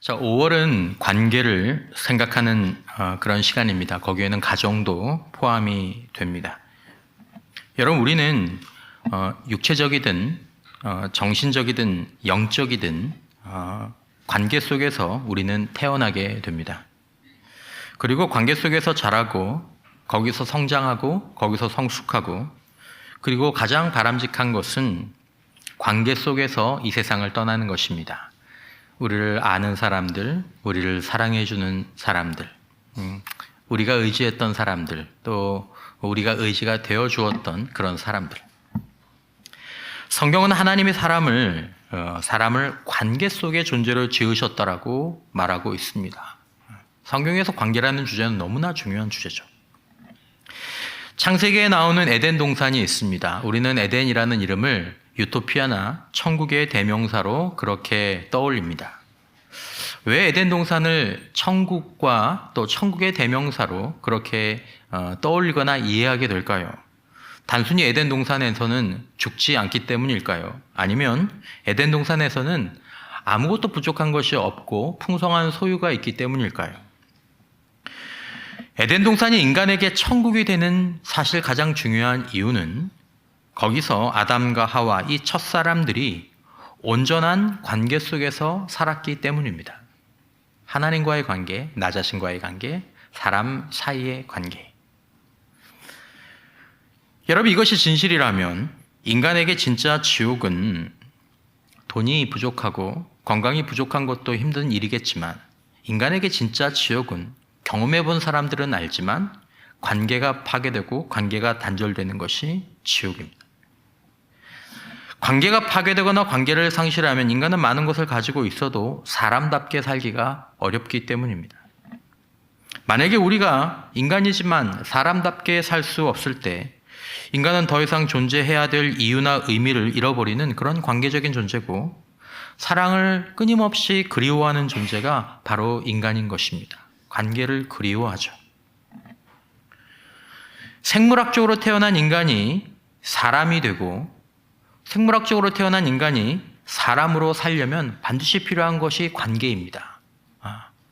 자, 5월은 관계를 생각하는 그런 시간입니다. 거기에는 가정도 포함이 됩니다. 여러분, 우리는 육체적이든 정신적이든 영적이든 관계 속에서 우리는 태어나게 됩니다. 그리고 관계 속에서 자라고 거기서 성장하고 거기서 성숙하고, 그리고 가장 바람직한 것은 관계 속에서 이 세상을 떠나는 것입니다. 우리를 아는 사람들, 우리를 사랑해주는 사람들, 우리가 의지했던 사람들, 또 우리가 의지가 되어 주었던 그런 사람들. 성경은 하나님이 사람을 관계 속의 존재로 지으셨다라고 말하고 있습니다. 성경에서 관계라는 주제는 너무나 중요한 주제죠. 창세기에 나오는 에덴 동산이 있습니다. 우리는 에덴이라는 이름을 유토피아나 천국의 대명사로 그렇게 떠올립니다. 왜 에덴 동산을 천국과 또 천국의 대명사로 그렇게 떠올리거나 이해하게 될까요? 단순히 에덴 동산에서는 죽지 않기 때문일까요? 아니면 에덴 동산에서는 아무것도 부족한 것이 없고 풍성한 소유가 있기 때문일까요? 에덴 동산이 인간에게 천국이 되는 사실 가장 중요한 이유는 거기서 아담과 하와 이 첫사람들이 온전한 관계 속에서 살았기 때문입니다. 하나님과의 관계, 나 자신과의 관계, 사람 사이의 관계. 여러분, 이것이 진실이라면 인간에게 진짜 지옥은 돈이 부족하고 건강이 부족한 것도 힘든 일이겠지만, 인간에게 진짜 지옥은 경험해 본 사람들은 알지만 관계가 파괴되고 관계가 단절되는 것이 지옥입니다. 관계가 파괴되거나 관계를 상실하면 인간은 많은 것을 가지고 있어도 사람답게 살기가 어렵기 때문입니다. 만약에 우리가 인간이지만 사람답게 살 수 없을 때 인간은 더 이상 존재해야 될 이유나 의미를 잃어버리는 그런 관계적인 존재고, 사랑을 끊임없이 그리워하는 존재가 바로 인간인 것입니다. 관계를 그리워하죠. 생물학적으로 태어난 인간이 사람이 되고, 생물학적으로 태어난 인간이 사람으로 살려면 반드시 필요한 것이 관계입니다.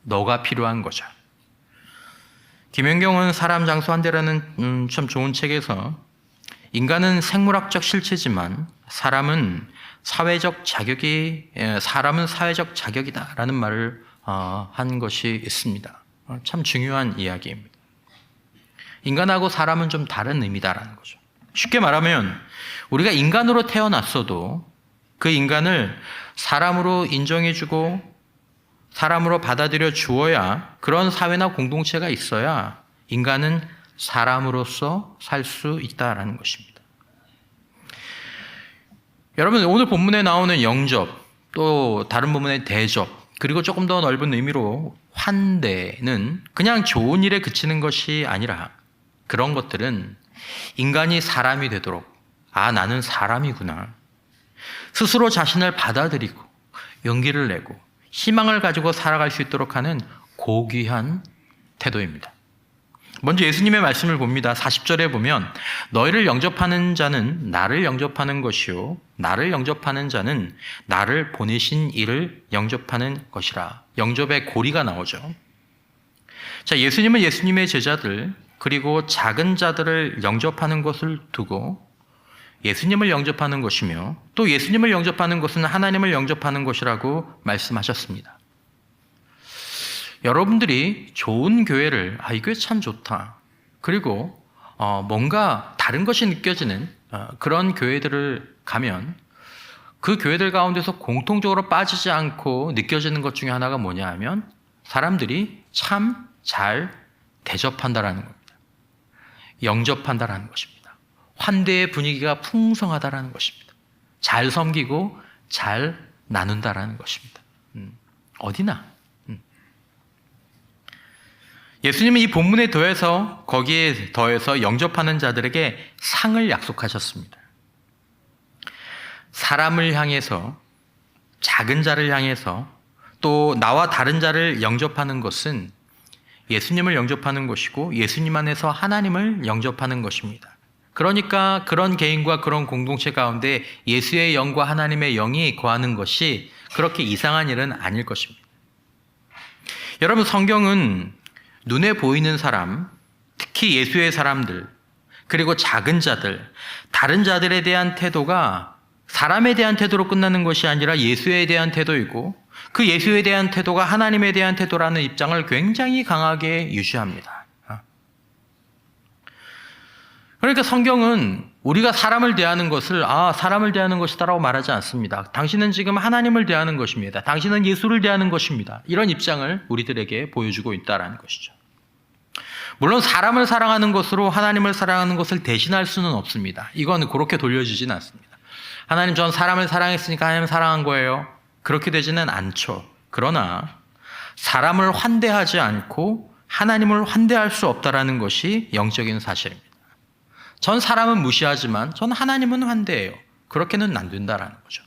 너가 필요한 거죠. 김연경은 사람 장수 한 대라는 참 좋은 책에서 인간은 생물학적 실체지만 사람은 사회적 자격이다라는 말을 한 것이 있습니다. 참 중요한 이야기입니다. 인간하고 사람은 좀 다른 의미다라는 거죠. 쉽게 말하면 우리가 인간으로 태어났어도 그 인간을 사람으로 인정해주고 사람으로 받아들여 주어야, 그런 사회나 공동체가 있어야 인간은 사람으로서 살 수 있다라는 것입니다. 여러분, 오늘 본문에 나오는 영접, 또 다른 본문의 대접, 그리고 조금 더 넓은 의미로 환대는 그냥 좋은 일에 그치는 것이 아니라, 그런 것들은 인간이 사람이 되도록, 나는 사람이구나, 스스로 자신을 받아들이고 용기를 내고 희망을 가지고 살아갈 수 있도록 하는 고귀한 태도입니다. 먼저 예수님의 말씀을 봅니다. 40절에 보면 너희를 영접하는 자는 나를 영접하는 것이요 나를 영접하는 자는 나를 보내신 이를 영접하는 것이라. 영접의 고리가 나오죠. 자, 예수님은 예수님의 제자들, 그리고 작은 자들을 영접하는 것을 두고 예수님을 영접하는 것이며, 또 예수님을 영접하는 것은 하나님을 영접하는 것이라고 말씀하셨습니다. 여러분들이 좋은 교회를, 이 교회 참 좋다, 그리고 뭔가 다른 것이 느껴지는 그런 교회들을 가면 그 교회들 가운데서 공통적으로 빠지지 않고 느껴지는 것 중에 하나가 뭐냐 하면 사람들이 참 잘 대접한다라는 겁니다. 영접한다라는 것입니다. 환대의 분위기가 풍성하다라는 것입니다. 잘 섬기고 잘 나눈다라는 것입니다. 어디나. 예수님은 이 본문에 더해서, 거기에 더해서 영접하는 자들에게 상을 약속하셨습니다. 사람을 향해서, 작은 자를 향해서, 또 나와 다른 자를 영접하는 것은 예수님을 영접하는 것이고 예수님 안에서 하나님을 영접하는 것입니다. 그러니까 그런 개인과 그런 공동체 가운데 예수의 영과 하나님의 영이 거하는 것이 그렇게 이상한 일은 아닐 것입니다. 여러분, 성경은 눈에 보이는 사람, 특히 예수의 사람들, 그리고 작은 자들, 다른 자들에 대한 태도가 사람에 대한 태도로 끝나는 것이 아니라 예수에 대한 태도이고, 그 예수에 대한 태도가 하나님에 대한 태도라는 입장을 굉장히 강하게 유지합니다. 그러니까 성경은 우리가 사람을 대하는 것을 사람을 대하는 것이다라고 말하지 않습니다. 당신은 지금 하나님을 대하는 것입니다. 당신은 예수를 대하는 것입니다. 이런 입장을 우리들에게 보여주고 있다는 것이죠. 물론 사람을 사랑하는 것으로 하나님을 사랑하는 것을 대신할 수는 없습니다. 이건 그렇게 돌려주진 않습니다. 하나님, 전 사람을 사랑했으니까 하나님 사랑한 거예요. 그렇게 되지는 않죠. 그러나 사람을 환대하지 않고 하나님을 환대할 수 없다라는 것이 영적인 사실입니다. 전 사람은 무시하지만 전 하나님은 환대해요. 그렇게는 안 된다라는 거죠.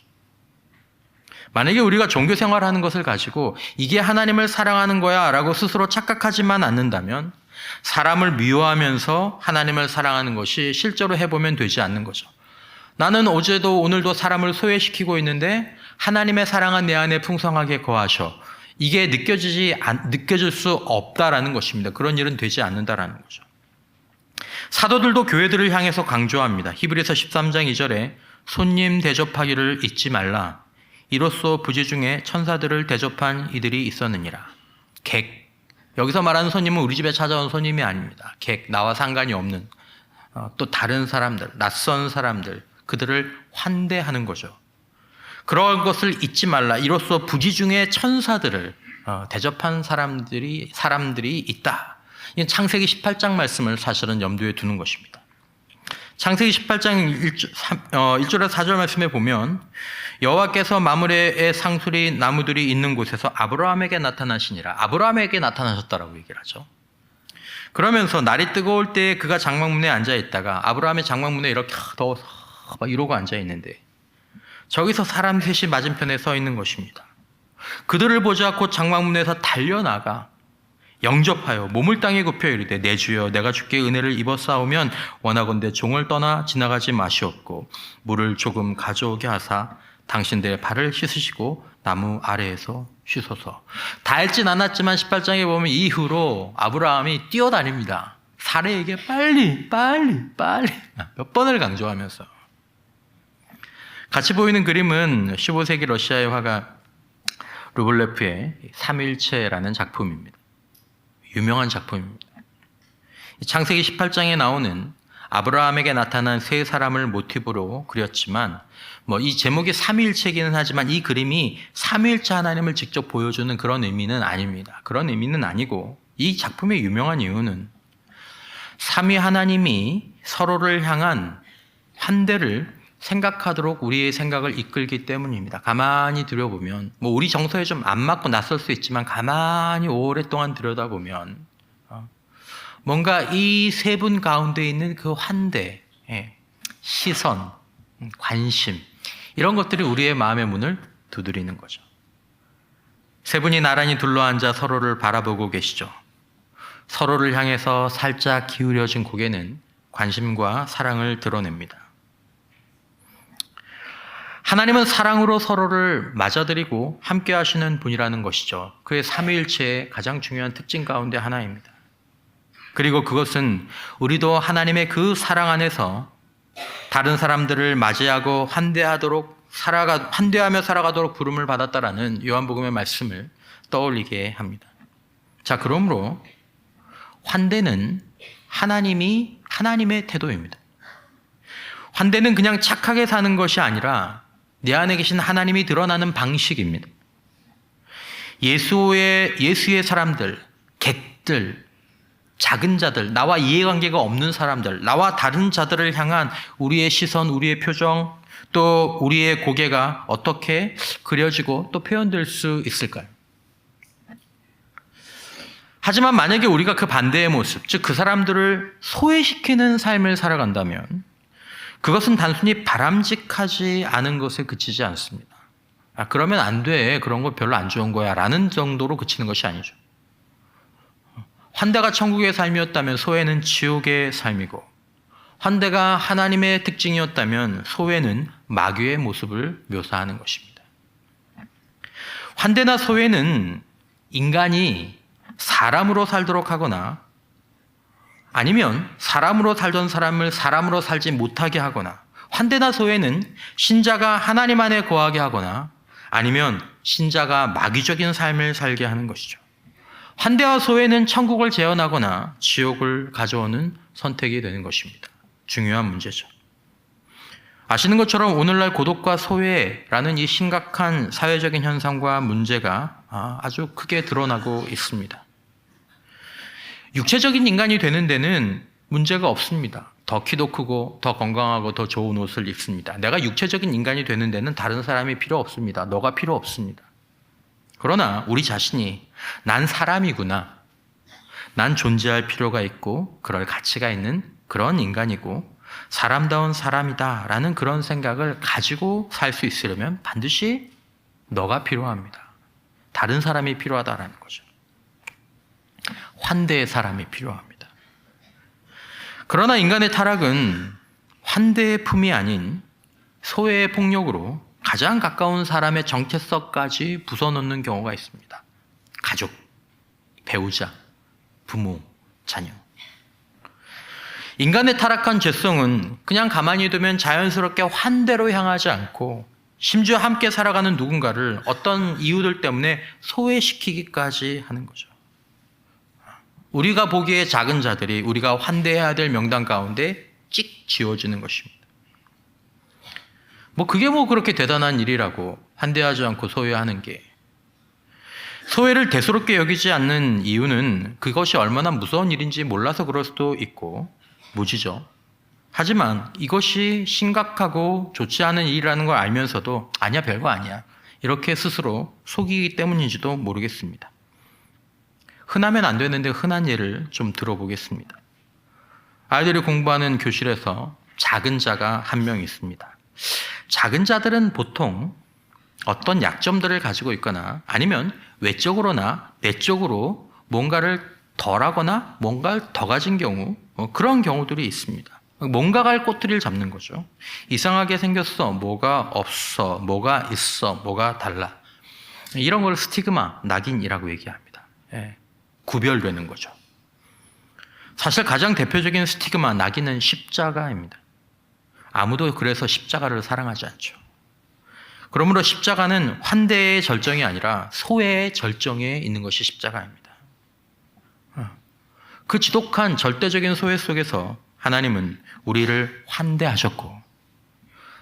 만약에 우리가 종교 생활하는 것을 가지고 이게 하나님을 사랑하는 거야 라고 스스로 착각하지만 않는다면 사람을 미워하면서 하나님을 사랑하는 것이 실제로 해보면 되지 않는 거죠. 나는 어제도 오늘도 사람을 소외시키고 있는데 하나님의 사랑은 내 안에 풍성하게 거하셔. 이게 느껴질 수 없다라는 것입니다. 그런 일은 되지 않는다라는 거죠. 사도들도 교회들을 향해서 강조합니다. 히브리서 13장 2절에 손님 대접하기를 잊지 말라. 이로써 부지 중에 천사들을 대접한 이들이 있었느니라. 객. 여기서 말하는 손님은 우리 집에 찾아온 손님이 아닙니다. 객, 나와 상관이 없는 또 다른 사람들, 낯선 사람들, 그들을 환대하는 거죠. 그런 것을 잊지 말라. 이로써 부지 중에 천사들을 대접한 사람들이 있다. 이건 창세기 18장 말씀을 사실은 염두에 두는 것입니다. 창세기 18장 1절에서 4절 말씀에 보면 여호와께서 마므레의 상수리 나무들이 있는 곳에서 아브라함에게 나타나시니라. 아브라함에게 나타나셨다라고 얘기를 하죠. 그러면서 날이 뜨거울 때 그가 장막문에 앉아 있다가 아브라함의 장막문에 이렇게 더워서 막 이러고 앉아 있는데 저기서 사람 셋이 맞은편에 서 있는 것입니다. 그들을 보자 곧 장막문에서 달려나가 영접하여 몸을 땅에 굽혀 이르되 내 주여 내가 주께 은혜를 입어 싸우면 원하건대 종을 떠나 지나가지 마시옵고 물을 조금 가져오게 하사 당신들의 발을 씻으시고 나무 아래에서 쉬소서. 다 읽진 않았지만 18장에 보면 이후로 아브라함이 뛰어다닙니다. 사례에게 빨리 몇 번을 강조하면서. 같이 보이는 그림은 15세기 러시아의 화가 루블레프의 삼일체라는 작품입니다. 유명한 작품입니다. 창세기 18장에 나오는 아브라함에게 나타난 세 사람을 모티브로 그렸지만 이 제목이 삼위일체이기는 하지만 이 그림이 삼위일체 하나님을 직접 보여주는 그런 의미는 아닙니다. 그런 의미는 아니고 이 작품의 유명한 이유는 삼위 하나님이 서로를 향한 환대를 생각하도록 우리의 생각을 이끌기 때문입니다. 가만히 들여보면 우리 정서에 좀 안 맞고 낯설 수 있지만 가만히 오랫동안 들여다보면 뭔가 이 세 분 가운데 있는 그 환대, 시선, 관심 이런 것들이 우리의 마음의 문을 두드리는 거죠. 세 분이 나란히 둘러앉아 서로를 바라보고 계시죠. 서로를 향해서 살짝 기울여진 고개는 관심과 사랑을 드러냅니다. 하나님은 사랑으로 서로를 맞아들이고 함께 하시는 분이라는 것이죠. 그의 삼위일체의 가장 중요한 특징 가운데 하나입니다. 그리고 그것은 우리도 하나님의 그 사랑 안에서 다른 사람들을 맞이하고 환대하며 살아가도록 부름을 받았다라는 요한복음의 말씀을 떠올리게 합니다. 자, 그러므로 환대는 하나님의 태도입니다. 환대는 그냥 착하게 사는 것이 아니라 내 안에 계신 하나님이 드러나는 방식입니다. 예수의 사람들, 객들, 작은 자들, 나와 이해관계가 없는 사람들, 나와 다른 자들을 향한 우리의 시선, 우리의 표정, 또 우리의 고개가 어떻게 그려지고 또 표현될 수 있을까요? 하지만 만약에 우리가 그 반대의 모습, 즉 그 사람들을 소외시키는 삶을 살아간다면 그것은 단순히 바람직하지 않은 것에 그치지 않습니다. 그러면 안 돼. 그런 거 별로 안 좋은 거야. 라는 정도로 그치는 것이 아니죠. 환대가 천국의 삶이었다면 소외는 지옥의 삶이고, 환대가 하나님의 특징이었다면 소외는 마귀의 모습을 묘사하는 것입니다. 환대나 소외는 인간이 사람으로 살도록 하거나 아니면 사람으로 살던 사람을 사람으로 살지 못하게 하거나 환대나 소외는 신자가 하나님 안에 거하게 하거나 아니면 신자가 마귀적인 삶을 살게 하는 것이죠. 환대와 소외는 천국을 재현하거나 지옥을 가져오는 선택이 되는 것입니다. 중요한 문제죠. 아시는 것처럼 오늘날 고독과 소외라는 이 심각한 사회적인 현상과 문제가 아주 크게 드러나고 있습니다. 육체적인 인간이 되는 데는 문제가 없습니다. 더 키도 크고 더 건강하고 더 좋은 옷을 입습니다. 내가 육체적인 인간이 되는 데는 다른 사람이 필요 없습니다. 너가 필요 없습니다. 그러나 우리 자신이 난 사람이구나. 난 존재할 필요가 있고 그럴 가치가 있는 그런 인간이고 사람다운 사람이다라는 그런 생각을 가지고 살 수 있으려면 반드시 너가 필요합니다. 다른 사람이 필요하다라는 거죠. 환대의 사람이 필요합니다. 그러나 인간의 타락은 환대의 품이 아닌 소외의 폭력으로 가장 가까운 사람의 정체성까지 부숴놓는 경우가 있습니다. 가족, 배우자, 부모, 자녀. 인간의 타락한 죄성은 그냥 가만히 두면 자연스럽게 환대로 향하지 않고 심지어 함께 살아가는 누군가를 어떤 이유들 때문에 소외시키기까지 하는 거죠. 우리가 보기에 작은 자들이 우리가 환대해야 될 명단 가운데 찍 지워지는 것입니다. 그게 그렇게 대단한 일이라고 환대하지 않고 소외하는 게. 소외를 대수롭게 여기지 않는 이유는 그것이 얼마나 무서운 일인지 몰라서 그럴 수도 있고 무지죠. 하지만 이것이 심각하고 좋지 않은 일이라는 걸 알면서도 아니야, 별거 아니야, 이렇게 스스로 속이기 때문인지도 모르겠습니다. 흔하면 안 되는데 흔한 예를 좀 들어보겠습니다. 아이들이 공부하는 교실에서 작은 자가 한 명 있습니다. 작은 자들은 보통 어떤 약점들을 가지고 있거나 아니면 외적으로나 내적으로 뭔가를 덜하거나 뭔가를 더 가진 경우, 그런 경우들이 있습니다. 뭔가가 할 꼬투리를 잡는 거죠. 이상하게 생겼어, 뭐가 없어, 뭐가 있어, 뭐가 달라. 이런 걸 스티그마, 낙인이라고 얘기합니다. 구별되는 거죠. 사실 가장 대표적인 스티그마, 낙인은 십자가입니다. 아무도 그래서 십자가를 사랑하지 않죠. 그러므로 십자가는 환대의 절정이 아니라 소외의 절정에 있는 것이 십자가입니다. 그 지독한 절대적인 소외 속에서 하나님은 우리를 환대하셨고,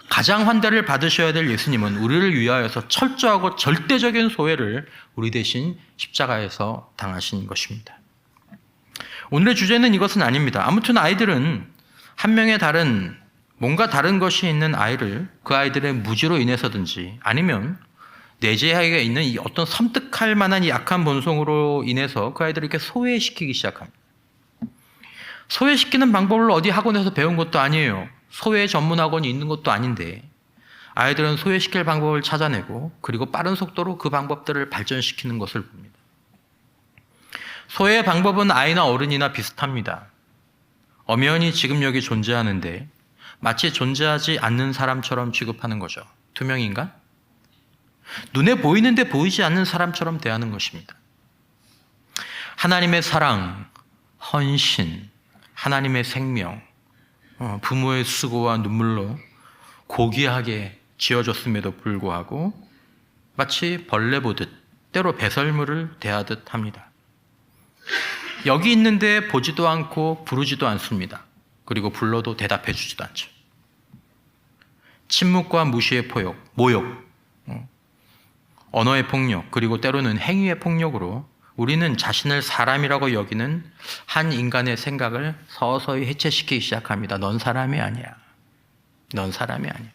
가장 환대를 받으셔야 될 예수님은 우리를 위하여서 철저하고 절대적인 소외를 우리 대신 십자가에서 당하신 것입니다. 오늘의 주제는 이것은 아닙니다. 아무튼 아이들은 한 명의 뭔가 다른 것이 있는 아이를 그 아이들의 무지로 인해서든지 아니면 내재하에 있는 이 어떤 섬뜩할 만한 이 약한 본성으로 인해서 그 아이들을 이렇게 소외시키기 시작합니다. 소외시키는 방법을 어디 학원에서 배운 것도 아니에요. 소외 전문 학원이 있는 것도 아닌데 아이들은 소외시킬 방법을 찾아내고 그리고 빠른 속도로 그 방법들을 발전시키는 것을 봅니다. 소외의 방법은 아이나 어른이나 비슷합니다. 엄연히 지금 여기 존재하는데 마치 존재하지 않는 사람처럼 취급하는 거죠. 투명인간? 눈에 보이는데 보이지 않는 사람처럼 대하는 것입니다. 하나님의 사랑, 헌신, 하나님의 생명, 부모의 수고와 눈물로 고귀하게 지어졌음에도 불구하고 마치 벌레 보듯 때로 배설물을 대하듯 합니다. 여기 있는데 보지도 않고 부르지도 않습니다. 그리고 불러도 대답해 주지도 않죠. 침묵과 무시의 모욕, 언어의 폭력, 그리고 때로는 행위의 폭력으로 우리는 자신을 사람이라고 여기는 한 인간의 생각을 서서히 해체시키기 시작합니다. 넌 사람이 아니야. 넌 사람이 아니야.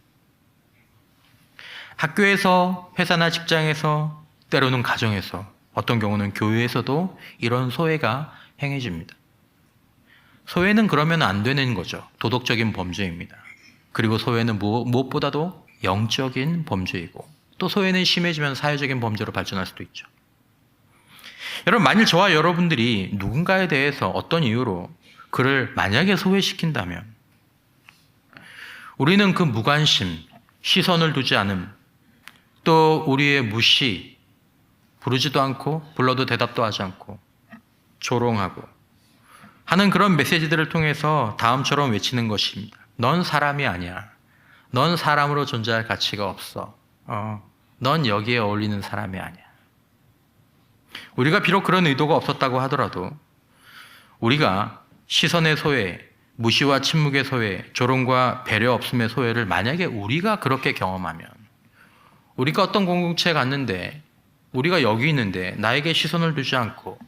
학교에서, 회사나 직장에서, 때로는 가정에서, 어떤 경우는 교회에서도 이런 소외가 행해집니다. 소외는 그러면 안 되는 거죠. 도덕적인 범죄입니다. 그리고 소외는 무엇보다도 영적인 범죄이고, 또 소외는 심해지면 사회적인 범죄로 발전할 수도 있죠. 여러분, 만일 저와 여러분들이 누군가에 대해서 어떤 이유로 그를 만약에 소외시킨다면 우리는 그 무관심, 시선을 두지 않음, 또 우리의 무시, 부르지도 않고 불러도 대답도 하지 않고 조롱하고 하는 그런 메시지들을 통해서 다음처럼 외치는 것입니다. 넌 사람이 아니야. 넌 사람으로 존재할 가치가 없어. 넌 여기에 어울리는 사람이 아니야. 우리가 비록 그런 의도가 없었다고 하더라도 우리가 시선의 소외, 무시와 침묵의 소외, 조롱과 배려 없음의 소외를 만약에 우리가 그렇게 경험하면, 우리가 어떤 공동체에 갔는데 우리가 여기 있는데 나에게 시선을 두지 않고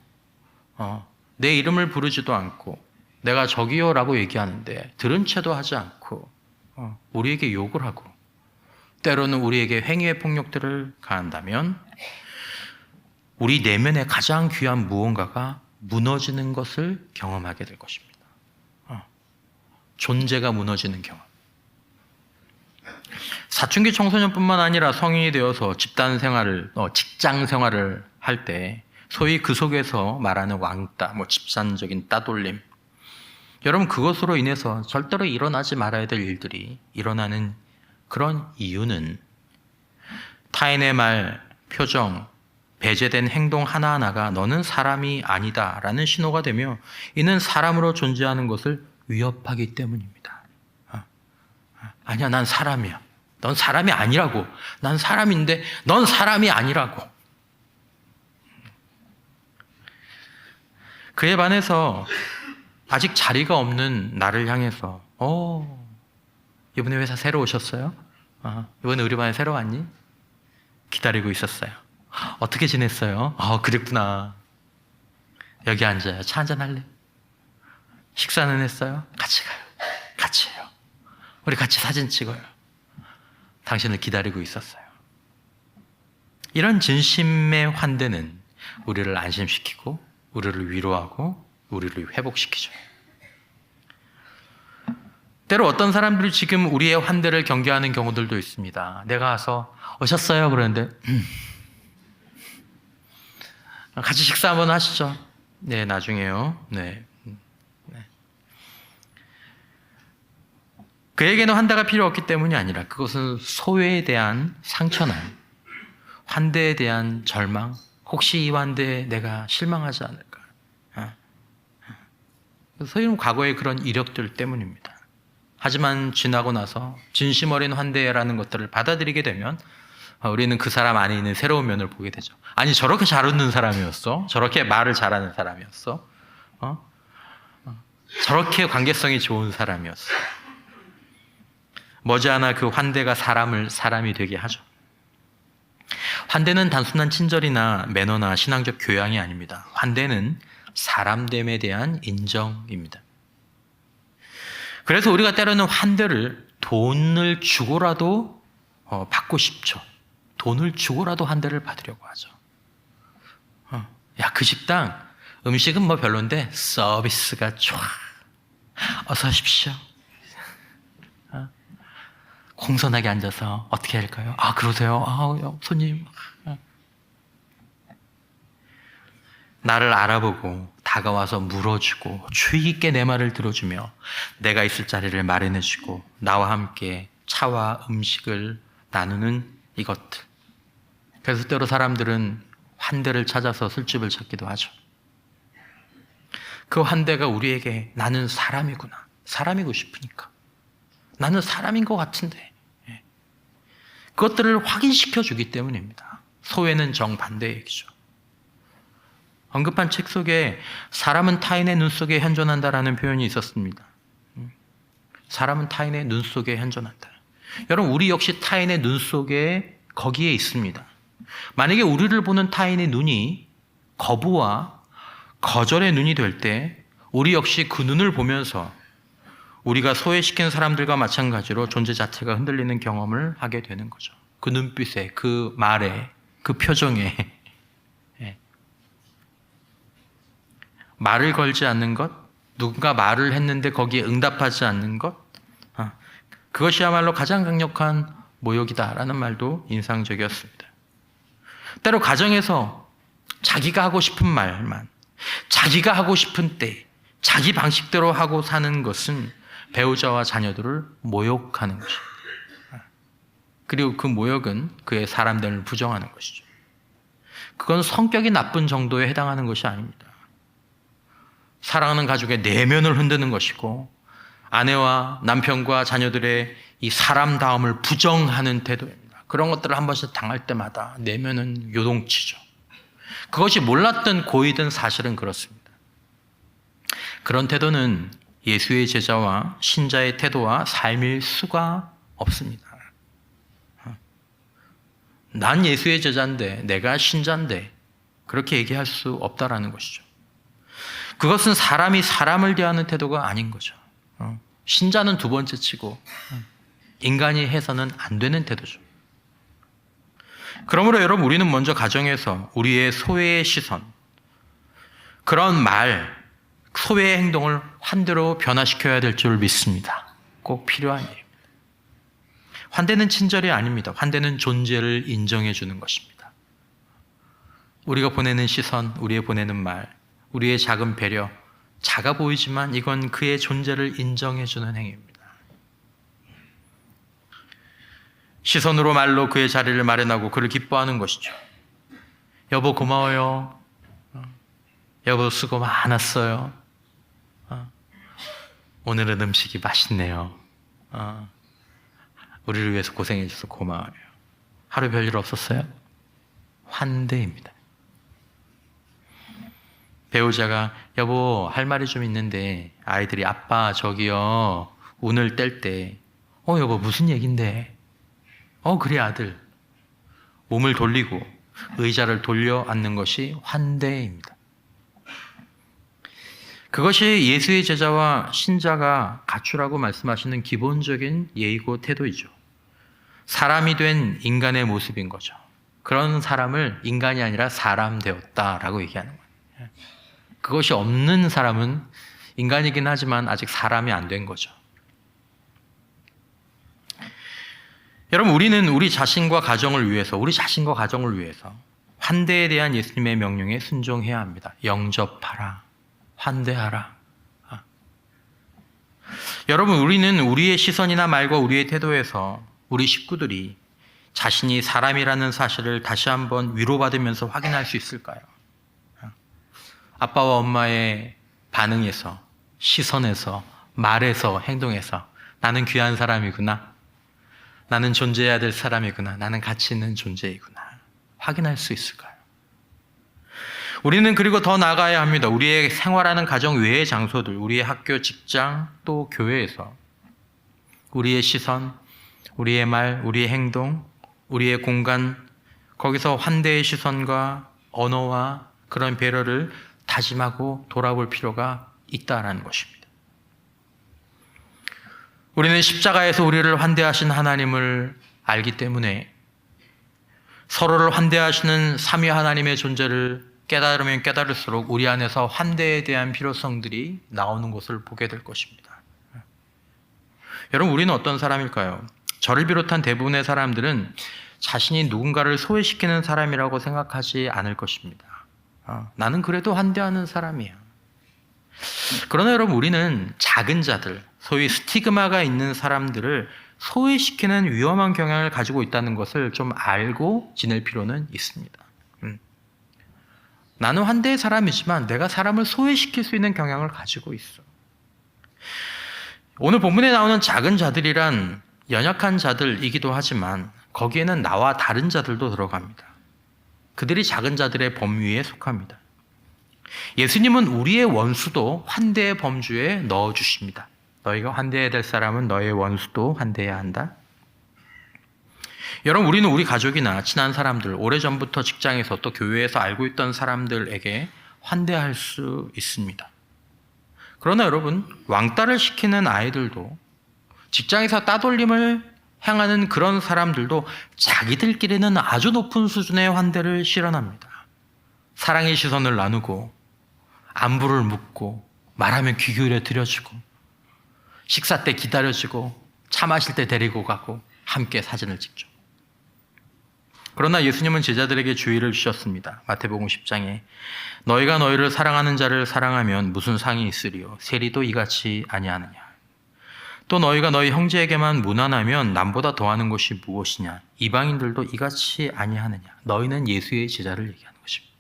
내 이름을 부르지도 않고 내가 저기요 라고 얘기하는데 들은 채도 하지 않고 우리에게 욕을 하고 때로는 우리에게 행위의 폭력들을 가한다면 우리 내면의 가장 귀한 무언가가 무너지는 것을 경험하게 될 것입니다. 존재가 무너지는 경험. 사춘기 청소년뿐만 아니라 성인이 되어서 집단 생활을, 직장 생활을 할 때 소위 그 속에서 말하는 왕따, 집단적인 따돌림. 여러분, 그것으로 인해서 절대로 일어나지 말아야 될 일들이 일어나는 그런 이유는 타인의 말, 표정, 배제된 행동 하나하나가 너는 사람이 아니다라는 신호가 되며 이는 사람으로 존재하는 것을 위협하기 때문입니다. 아니야, 난 사람이야. 넌 사람이 아니라고. 난 사람인데 넌 사람이 아니라고. 그에 반해서 아직 자리가 없는 나를 향해서 이번에 회사 새로 오셨어요? 이번에 우리 반에 새로 왔니? 기다리고 있었어요. 어떻게 지냈어요? 그랬구나. 여기 앉아요. 차 한잔 할래? 식사는 했어요? 같이 가요. 같이 해요. 우리 같이 사진 찍어요. 당신을 기다리고 있었어요. 이런 진심의 환대는 우리를 안심시키고 우리를 위로하고 우리를 회복시키죠. 때로 어떤 사람들이 지금 우리의 환대를 경계하는 경우들도 있습니다. 내가 와서 오셨어요? 그러는데 같이 식사 한번 하시죠. 네, 나중에요. 네. 그에게는 환대가 필요 없기 때문이 아니라 그것은 소외에 대한 상처나 환대에 대한 절망, 혹시 이 환대에 내가 실망하지 않을까. 소위 과거의 그런 이력들 때문입니다. 하지만 지나고 나서 진심 어린 환대라는 것들을 받아들이게 되면 우리는 그 사람 안에 있는 새로운 면을 보게 되죠. 아니, 저렇게 잘 웃는 사람이었어? 저렇게 말을 잘하는 사람이었어? 저렇게 관계성이 좋은 사람이었어? 머지않아 그 환대가 사람이 되게 하죠. 환대는 단순한 친절이나 매너나 신앙적 교양이 아닙니다. 환대는 사람됨에 대한 인정입니다. 그래서 우리가 때로는 환대를 돈을 주고라도 받고 싶죠. 돈을 주고라도 환대를 받으려고 하죠. 야, 그 식당 음식은 별론데 서비스가 좋아. 어서 오십시오. 공손하게 앉아서 어떻게 할까요? 그러세요? 손님. 나를 알아보고 다가와서 물어주고 주의 있게 내 말을 들어주며 내가 있을 자리를 마련해주고 나와 함께 차와 음식을 나누는 이것들. 그래서 때로 사람들은 환대를 찾아서 술집을 찾기도 하죠. 그 환대가 우리에게 나는 사람이구나. 사람이고 싶으니까. 나는 사람인 것 같은데. 그것들을 확인시켜 주기 때문입니다. 소외는 정반대의 얘기죠. 언급한 책 속에 사람은 타인의 눈 속에 현존한다라는 표현이 있었습니다. 사람은 타인의 눈 속에 현존한다. 여러분, 우리 역시 타인의 눈 속에 거기에 있습니다. 만약에 우리를 보는 타인의 눈이 거부와 거절의 눈이 될 때 우리 역시 그 눈을 보면서 우리가 소외시킨 사람들과 마찬가지로 존재 자체가 흔들리는 경험을 하게 되는 거죠. 그 눈빛에, 그 말에, 그 표정에 말을 걸지 않는 것, 누군가 말을 했는데 거기에 응답하지 않는 것, 그것이야말로 가장 강력한 모욕이다라는 말도 인상적이었습니다. 때로 가정에서 자기가 하고 싶은 말만, 자기가 하고 싶은 때, 자기 방식대로 하고 사는 것은 배우자와 자녀들을 모욕하는 것입니다. 그리고 그 모욕은 그의 사람됨을 부정하는 것이죠. 그건 성격이 나쁜 정도에 해당하는 것이 아닙니다. 사랑하는 가족의 내면을 흔드는 것이고, 아내와 남편과 자녀들의 이 사람다움을 부정하는 태도입니다. 그런 것들을 한 번씩 당할 때마다 내면은 요동치죠. 그것이 몰랐던 고이든 사실은 그렇습니다. 그런 태도는 예수의 제자와 신자의 태도와 삶일 수가 없습니다. 난 예수의 제자인데, 내가 신자인데, 그렇게 얘기할 수 없다라는 것이죠. 그것은 사람이 사람을 대하는 태도가 아닌 거죠. 신자는 두 번째 치고 인간이 해서는 안 되는 태도죠. 그러므로 여러분, 우리는 먼저 가정에서 우리의 소외의 시선, 그런 말, 소외의 행동을 환대로 변화시켜야 될 줄 믿습니다. 꼭 필요한 일입니다. 환대는 친절이 아닙니다. 환대는 존재를 인정해 주는 것입니다. 우리가 보내는 시선, 우리의 보내는 말, 우리의 작은 배려, 작아 보이지만 이건 그의 존재를 인정해 주는 행위입니다. 시선으로 말로 그의 자리를 마련하고 그를 기뻐하는 것이죠. 여보 고마워요. 여보 수고 많았어요. 오늘은 음식이 맛있네요. 우리를 위해서 고생해 주셔서 고마워요. 하루 별일 없었어요? 환대입니다. 배우자가 여보 할 말이 좀 있는데, 아이들이 아빠 저기요 운을 뗄 때 여보 무슨 얘긴데? 그래 아들. 몸을 돌리고 의자를 돌려 앉는 것이 환대입니다. 그것이 예수의 제자와 신자가 갖추라고 말씀하시는 기본적인 예의고 태도이죠. 사람이 된 인간의 모습인 거죠. 그런 사람을 인간이 아니라 사람 되었다라고 얘기하는 거예요. 그것이 없는 사람은 인간이긴 하지만 아직 사람이 안 된 거죠. 여러분, 우리는 우리 자신과 가정을 위해서 환대에 대한 예수님의 명령에 순종해야 합니다. 영접하라, 환대하라. 여러분, 우리는 우리의 시선이나 말과 우리의 태도에서 우리 식구들이 자신이 사람이라는 사실을 다시 한번 위로받으면서 확인할 수 있을까요? 아빠와 엄마의 반응에서, 시선에서, 말에서, 행동에서 나는 귀한 사람이구나, 나는 존재해야 될 사람이구나, 나는 가치 있는 존재이구나 확인할 수 있을까요? 우리는 그리고 더 나아가야 합니다. 우리의 생활하는 가정 외의 장소들, 우리의 학교, 직장, 또 교회에서 우리의 시선, 우리의 말, 우리의 행동, 우리의 공간, 거기서 환대의 시선과 언어와 그런 배려를 다짐하고 돌아볼 필요가 있다라는 것입니다. 우리는 십자가에서 우리를 환대하신 하나님을 알기 때문에 서로를 환대하시는 삼위 하나님의 존재를 깨달으면 깨달을수록 우리 안에서 환대에 대한 필요성들이 나오는 것을 보게 될 것입니다. 여러분, 우리는 어떤 사람일까요? 저를 비롯한 대부분의 사람들은 자신이 누군가를 소외시키는 사람이라고 생각하지 않을 것입니다. 나는 그래도 환대하는 사람이야. 그러나 여러분, 우리는 작은 자들, 소위 스티그마가 있는 사람들을 소외시키는 위험한 경향을 가지고 있다는 것을 좀 알고 지낼 필요는 있습니다. 나는 환대의 사람이지만 내가 사람을 소외시킬 수 있는 경향을 가지고 있어. 오늘 본문에 나오는 작은 자들이란 연약한 자들이기도 하지만 거기에는 나와 다른 자들도 들어갑니다. 그들이 작은 자들의 범위에 속합니다. 예수님은 우리의 원수도 환대의 범주에 넣어주십니다. 너희가 환대해야 될 사람은 너의 원수도 환대해야 한다. 여러분, 우리는 우리 가족이나 친한 사람들, 오래전부터 직장에서 또 교회에서 알고 있던 사람들에게 환대할 수 있습니다. 그러나 여러분, 왕따를 시키는 아이들도, 직장에서 따돌림을 행하는 그런 사람들도 자기들끼리는 아주 높은 수준의 환대를 실현합니다. 사랑의 시선을 나누고, 안부를 묻고, 말하면 귀 기울여 들여주고, 식사 때 기다려주고, 차 마실 때 데리고 가고, 함께 사진을 찍죠. 그러나 예수님은 제자들에게 주의를 주셨습니다. 마태복음 10장에 너희가 너희를 사랑하는 자를 사랑하면 무슨 상이 있으리요? 세리도 이같이 아니하느냐? 또 너희가 너희 형제에게만 무난하면 남보다 더하는 것이 무엇이냐? 이방인들도 이같이 아니하느냐? 너희는 예수의 제자를 얘기하는 것입니다.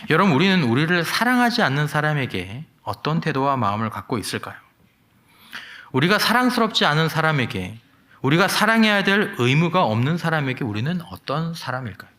여러분, 우리는 우리를 사랑하지 않는 사람에게 어떤 태도와 마음을 갖고 있을까요? 우리가 사랑스럽지 않은 사람에게, 우리가 사랑해야 될 의무가 없는 사람에게 우리는 어떤 사람일까요?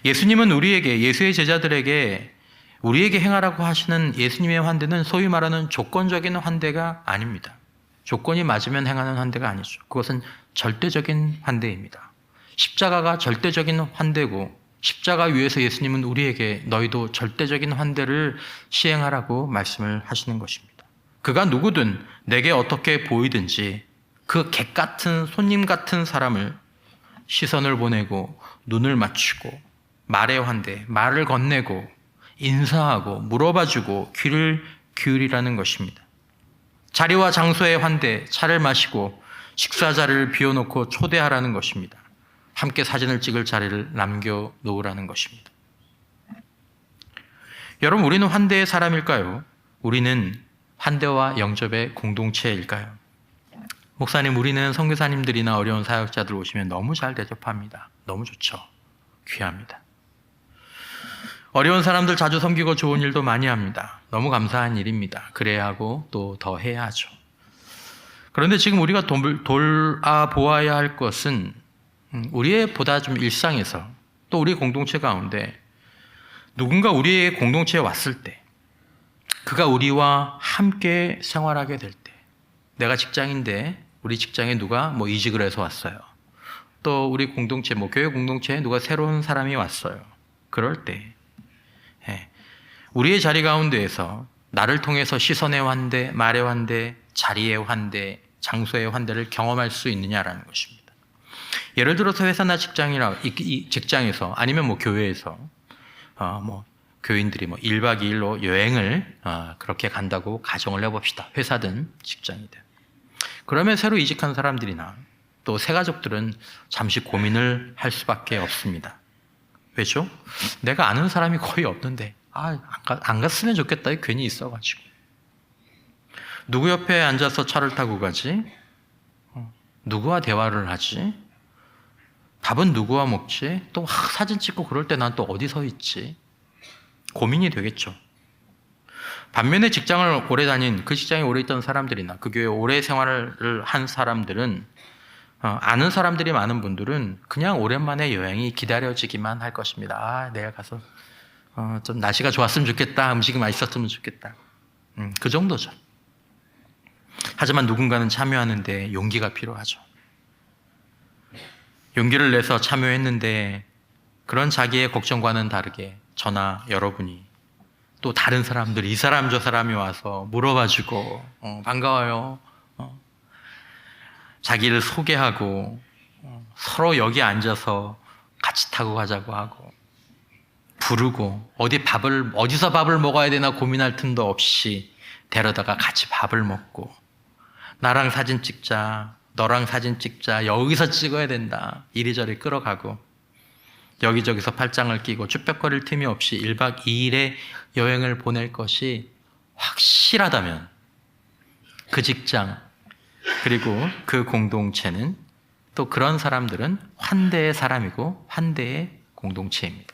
예수님은 우리에게, 예수의 제자들에게 우리에게 행하라고 하시는 예수님의 환대는 소위 말하는 조건적인 환대가 아닙니다. 조건이 맞으면 행하는 환대가 아니죠. 그것은 절대적인 환대입니다. 십자가가 절대적인 환대고, 십자가 위에서 예수님은 우리에게 너희도 절대적인 환대를 시행하라고 말씀을 하시는 것입니다. 그가 누구든 내게 어떻게 보이든지 그 객 같은, 손님 같은 사람을 시선을 보내고 눈을 맞추고 말의 환대, 말을 건네고 인사하고 물어봐주고 귀를 기울이라는 것입니다. 자리와 장소의 환대, 차를 마시고 식사 자리를 비워놓고 초대하라는 것입니다. 함께 사진을 찍을 자리를 남겨놓으라는 것입니다. 여러분, 우리는 환대의 사람일까요? 우리는 환대와 영접의 공동체일까요? 목사님, 우리는 선교사님들이나 어려운 사역자들 오시면 너무 잘 대접합니다. 너무 좋죠. 귀합니다. 어려운 사람들 자주 섬기고 좋은 일도 많이 합니다. 너무 감사한 일입니다. 그래야 하고 또 더 해야 하죠. 그런데 지금 우리가 돌아보아야 할 것은 우리의 보다 좀 일상에서 또 우리 공동체 가운데 누군가 우리의 공동체에 왔을 때, 그가 우리와 함께 생활하게 될 때, 내가 직장인데 우리 직장에 누가 이직을 해서 왔어요. 또 우리 공동체, 교회 공동체에 누가 새로운 사람이 왔어요. 그럴 때 우리의 자리 가운데에서 나를 통해서 시선의 환대, 말의 환대, 자리의 환대, 장소의 환대를 경험할 수 있느냐라는 것입니다. 예를 들어서 회사나 직장에서 아니면 교회에서 교인들이 1박 2일로 여행을 그렇게 간다고 가정을 해봅시다. 회사든 직장이든. 그러면 새로 이직한 사람들이나 또 새가족들은 잠시 고민을 할 수밖에 없습니다. 왜죠? 내가 아는 사람이 거의 없는데 안 갔으면 좋겠다. 괜히 있어가지고. 누구 옆에 앉아서 차를 타고 가지? 누구와 대화를 하지? 밥은 누구와 먹지? 또 사진 찍고 그럴 때 난 또 어디 서 있지? 고민이 되겠죠. 반면에 직장을 오래 다닌, 그 직장에 오래 있던 사람들이나 그 교회에 오래 생활을 한 사람들은, 아는 사람들이 많은 분들은 그냥 오랜만에 여행이 기다려지기만 할 것입니다. 내가 가서 좀 날씨가 좋았으면 좋겠다. 음식이 맛있었으면 좋겠다. 그 정도죠. 하지만 누군가는 참여하는데 용기가 필요하죠. 용기를 내서 참여했는데 그런 자기의 걱정과는 다르게 저나 여러분이 또 다른 사람들이 이 사람 저 사람이 와서 물어봐주고 반가워요. 자기를 소개하고 서로 여기 앉아서 같이 타고 가자고 하고 부르고 어디서 밥을 먹어야 되나 고민할 틈도 없이 데려다가 같이 밥을 먹고 나랑 사진 찍자, 너랑 사진 찍자, 여기서 찍어야 된다. 이리저리 끌어가고 여기저기서 팔짱을 끼고 쭈뼛거릴 틈이 없이 1박 2일의 여행을 보낼 것이 확실하다면 그 직장 그리고 그 공동체는 또 그런 사람들은 환대의 사람이고 환대의 공동체입니다.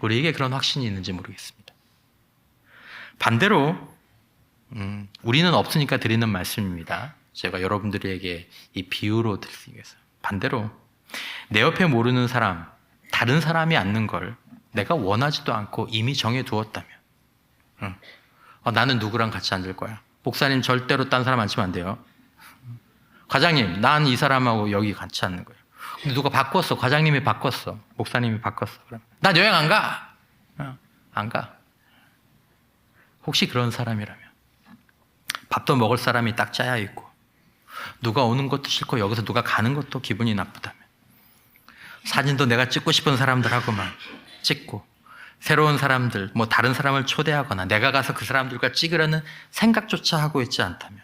우리에게 그런 확신이 있는지 모르겠습니다. 반대로 우리는 없으니까 드리는 말씀입니다. 제가 여러분들에게 이 비유로 드리기 위해서. 반대로 내 옆에 모르는 사람, 다른 사람이 앉는 걸 내가 원하지도 않고 이미 정해두었다면 나는 누구랑 같이 앉을 거야. 목사님 절대로 딴 사람 앉히면 안 돼요. 과장님, 난 이 사람하고 여기 같이 앉는 거예요. 근데 누가 바꿨어. 과장님이 바꿨어. 목사님이 바꿨어. 그럼 난 여행 안 가. 안 가. 혹시 그런 사람이라면 밥도 먹을 사람이 딱 짜여 있고 누가 오는 것도 싫고 여기서 누가 가는 것도 기분이 나쁘다면 사진도 내가 찍고 싶은 사람들하고만 찍고 새로운 사람들, 다른 사람을 초대하거나 내가 가서 그 사람들과 찍으려는 생각조차 하고 있지 않다면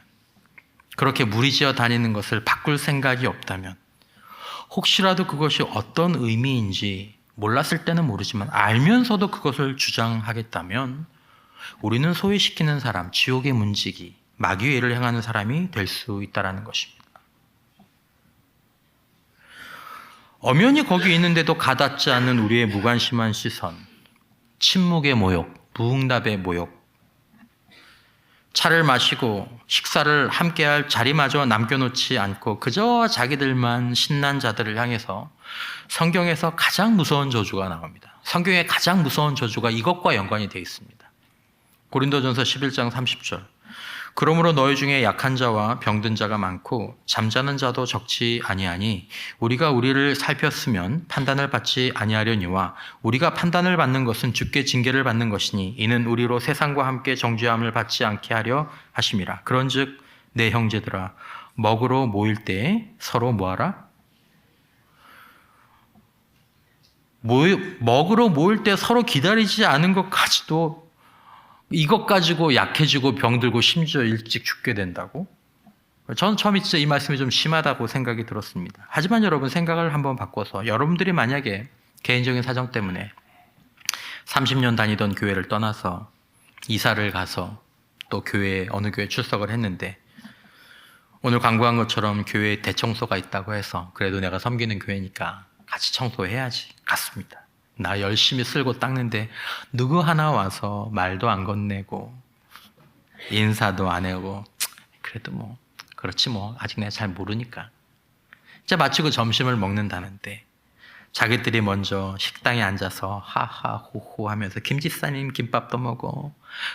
그렇게 무리지어 다니는 것을 바꿀 생각이 없다면 혹시라도 그것이 어떤 의미인지 몰랐을 때는 모르지만 알면서도 그것을 주장하겠다면 우리는 소외시키는 사람, 지옥의 문지기, 마귀의 일을 행하는 사람이 될 수 있다는 것입니다. 엄연히 거기 있는데도 가닿지 않는 우리의 무관심한 시선, 침묵의 모욕, 무응답의 모욕, 차를 마시고 식사를 함께할 자리마저 남겨놓지 않고 그저 자기들만 신난 자들을 향해서 성경에서 가장 무서운 저주가 나옵니다. 성경의 가장 무서운 저주가 이것과 연관이 되어 있습니다. 고린도전서 11장 30절. 그러므로 너희 중에 약한 자와 병든 자가 많고 잠자는 자도 적지 아니하니 우리가 우리를 살폈으면 판단을 받지 아니하려니와 우리가 판단을 받는 것은 주께 징계를 받는 것이니 이는 우리로 세상과 함께 정죄함을 받지 않게 하려 하심이라. 그런즉 내 형제들아 먹으러 모일 때 서로 뭐하라? 먹으러 모일 때 서로 기다리지 않은 것까지도 이것 가지고 약해지고 병들고 심지어 일찍 죽게 된다고? 저는 처음에 진짜 이 말씀이 좀 심하다고 생각이 들었습니다. 하지만 여러분 생각을 한번 바꿔서 여러분들이 만약에 개인적인 사정 때문에 30년 다니던 교회를 떠나서 이사를 가서 또 어느 교회에 출석을 했는데 오늘 광고한 것처럼 교회에 대청소가 있다고 해서 그래도 내가 섬기는 교회니까 같이 청소해야지 갔습니다. 나 열심히 쓸고 닦는데 누구 하나 와서 말도 안 건네고 인사도 안 하고 그래도 뭐 그렇지 뭐 아직 내가 잘 모르니까 이제 마치고 점심을 먹는다는데 자기들이 먼저 식당에 앉아서 하하호호 하면서 김집사님 김밥도 먹어,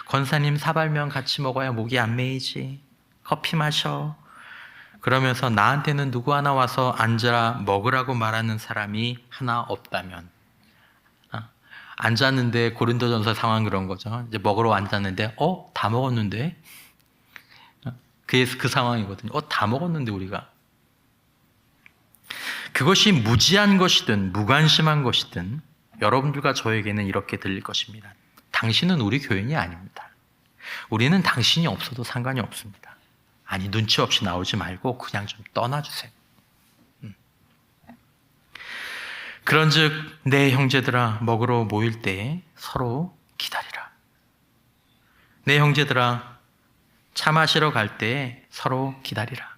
권사님 사발면 같이 먹어야 목이 안 메이지, 커피 마셔 그러면서 나한테는 누구 하나 와서 앉아라 먹으라고 말하는 사람이 하나 없다면, 앉았는데 고린도전서 상황 그런 거죠. 이제 먹으러 앉았는데 다 먹었는데, 그 상황이거든요. 다 먹었는데 우리가. 그것이 무지한 것이든 무관심한 것이든 여러분들과 저에게는 이렇게 들릴 것입니다. 당신은 우리 교인이 아닙니다. 우리는 당신이 없어도 상관이 없습니다. 아니 눈치 없이 나오지 말고 그냥 좀 떠나주세요. 그런즉 내 형제들아 먹으러 모일 때 서로 기다리라. 내 형제들아 차 마시러 갈 때 서로 기다리라.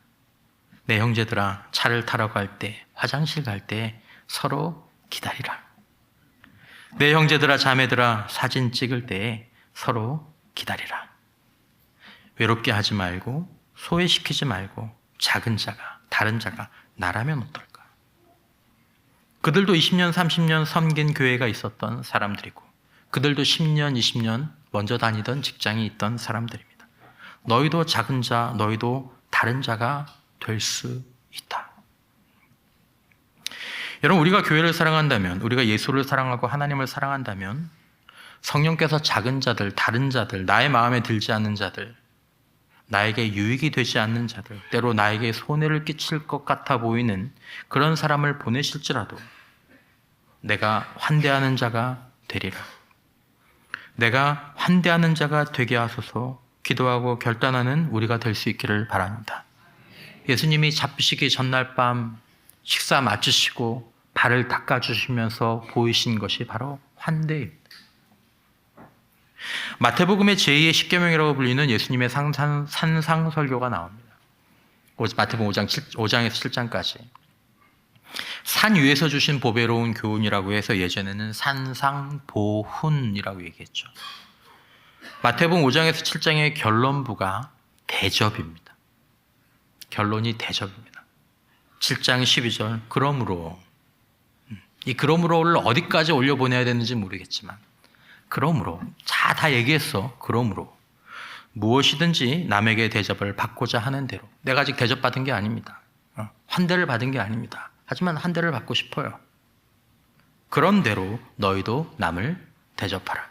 내 형제들아 차를 타러 갈 때, 화장실 갈 때 서로 기다리라. 내 형제들아 자매들아 사진 찍을 때 서로 기다리라. 외롭게 하지 말고 소외시키지 말고 작은 자가, 다른 자가 나라면 어떨까? 그들도 20년, 30년 섬긴 교회가 있었던 사람들이고 그들도 10년, 20년 먼저 다니던 직장이 있던 사람들입니다. 너희도 작은 자, 너희도 다른 자가 될 수 있다. 여러분, 우리가 교회를 사랑한다면, 우리가 예수를 사랑하고 하나님을 사랑한다면 성령께서 작은 자들, 다른 자들, 나의 마음에 들지 않는 자들, 나에게 유익이 되지 않는 자들, 때로 나에게 손해를 끼칠 것 같아 보이는 그런 사람을 보내실지라도 내가 환대하는 자가 되리라. 내가 환대하는 자가 되게 하소서 기도하고 결단하는 우리가 될 수 있기를 바랍니다. 예수님이 잡히시기 전날 밤 식사 마치시고 발을 닦아주시면서 보이신 것이 바로 환대입니다. 마태복음의 제2의 십계명이라고 불리는 예수님의 산상설교가 나옵니다. 마태복음 5장에서 7장까지. 산 위에서 주신 보배로운 교훈이라고 해서 예전에는 산상보훈이라고 얘기했죠. 마태복음 5장에서 7장의 결론부가 대접입니다. 결론이 대접입니다. 7장 12절 그러므로, 이 그러므로를 어디까지 올려보내야 되는지 모르겠지만 그러므로 다 얘기했어. 그러므로 무엇이든지 남에게 대접을 받고자 하는 대로. 내가 아직 대접받은 게 아닙니다. 환대를 받은 게 아닙니다. 하지만 환대를 받고 싶어요. 그런 대로 너희도 남을 대접하라.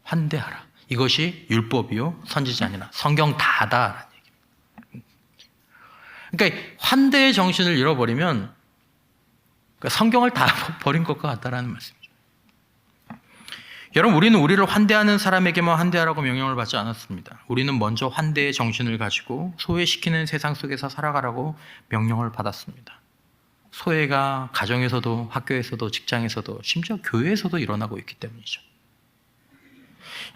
환대하라. 이것이 율법이요 선지자니라. 성경 다다라는 얘기입니다. 그러니까 환대의 정신을 잃어버리면 성경을 다 버린 것과 같다라는 말씀이죠. 여러분, 우리는 우리를 환대하는 사람에게만 환대하라고 명령을 받지 않았습니다. 우리는 먼저 환대의 정신을 가지고 소외시키는 세상 속에서 살아가라고 명령을 받았습니다. 소외가 가정에서도 학교에서도 직장에서도 심지어 교회에서도 일어나고 있기 때문이죠.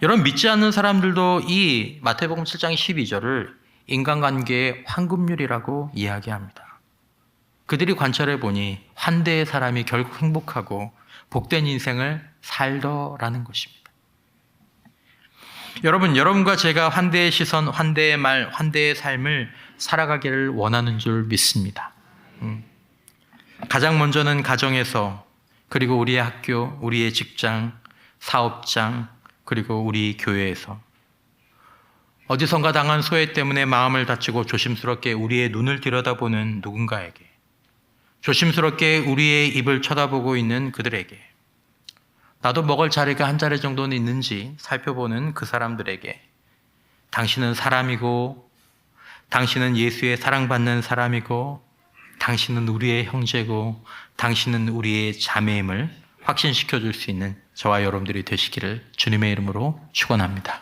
여러분, 믿지 않는 사람들도 이 마태복음 7장 12절을 인간관계의 황금률이라고 이야기합니다. 그들이 관찰해 보니 환대의 사람이 결국 행복하고 복된 인생을 살더라는 것입니다. 여러분과 제가 환대의 시선, 환대의 말, 환대의 삶을 살아가기를 원하는 줄 믿습니다. 가장 먼저는 가정에서, 그리고 우리의 학교, 우리의 직장, 사업장, 그리고 우리 교회에서 어디선가 당한 소외 때문에 마음을 다치고 조심스럽게 우리의 눈을 들여다보는 누군가에게, 조심스럽게 우리의 입을 쳐다보고 있는 그들에게, 나도 먹을 자리가 한 자리 정도는 있는지 살펴보는 그 사람들에게, 당신은 사람이고, 당신은 예수의 사랑받는 사람이고, 당신은 우리의 형제고, 당신은 우리의 자매임을 확신시켜 줄 수 있는 저와 여러분들이 되시기를 주님의 이름으로 축원합니다.